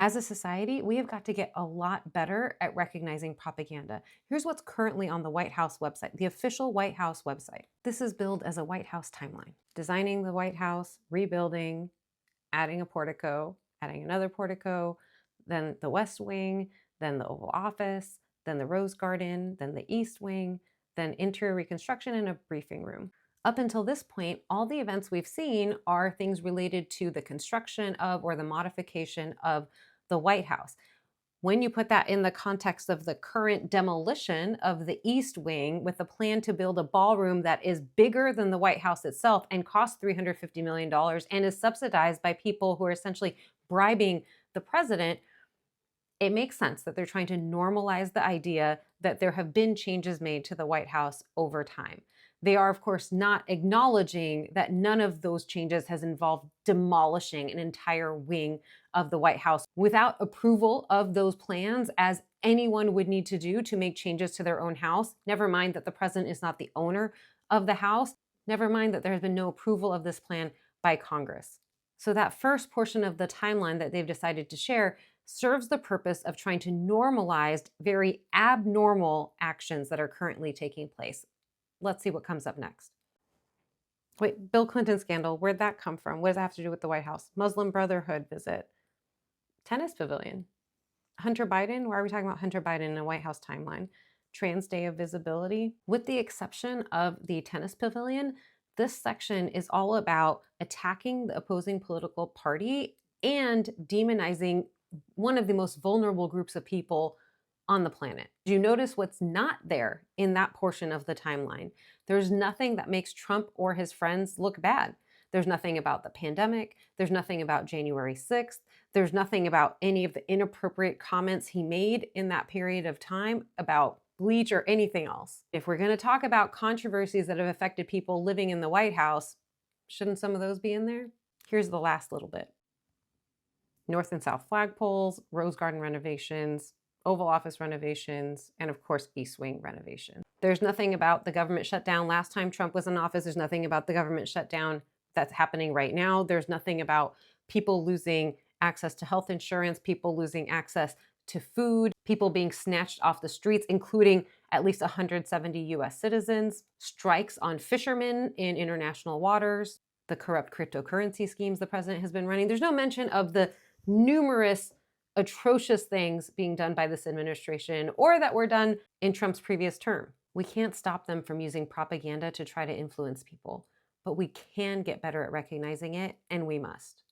As a society, we have got to get a lot better at recognizing propaganda. Here's what's currently on the White House website, the official White House website. This is billed as a White House timeline. Designing the White House, rebuilding, adding a portico, adding another portico, then the West Wing, then the Oval Office, then the Rose Garden, then the East Wing, then interior reconstruction and a briefing room. Up until this point, all the events we've seen are things related to the construction of or the modification of the White House. When you put that in the context of the current demolition of the East Wing with a plan to build a ballroom that is bigger than the White House itself and costs $350 million and is subsidized by people who are essentially bribing the president, it makes sense that they're trying to normalize the idea that there have been changes made to the White House over time. They are, of course, not acknowledging that none of those changes has involved demolishing an entire wing of the White House without approval of those plans, as anyone would need to do to make changes to their own house. Never mind that the president is not the owner of the house. Never mind that there has been no approval of this plan by Congress. So that first portion of the timeline that they've decided to share serves the purpose of trying to normalize very abnormal actions that are currently taking place. Let's see what comes up next. Wait, Bill Clinton scandal, where'd that come from? What does that have to do with the White House? Muslim Brotherhood visit. Tennis pavilion. Hunter Biden, why are we talking about Hunter Biden in a White House timeline? Trans Day of Visibility. With the exception of the tennis pavilion, this section is all about attacking the opposing political party and demonizing one of the most vulnerable groups of people on the planet. Do you notice what's not there in that portion of the timeline? There's nothing that makes Trump or his friends look bad. There's nothing about the pandemic. There's nothing about January 6th. There's nothing about any of the inappropriate comments he made in that period of time about bleach or anything else. If we're going to talk about controversies that have affected people living in the White House, shouldn't some of those be in there? Here's the last little bit. North and South flagpoles, Rose Garden renovations, Oval Office renovations, and of course, East Wing renovation. There's nothing about the government shutdown last time Trump was in office. There's nothing about the government shutdown that's happening right now. There's nothing about people losing access to health insurance, people losing access to food, people being snatched off the streets, including at least 170 US citizens, strikes on fishermen in international waters, the corrupt cryptocurrency schemes the president has been running. There's no mention of the numerous atrocious things being done by this administration or that were done in Trump's previous term. We can't stop them from using propaganda to try to influence people, but we can get better at recognizing it, and we must.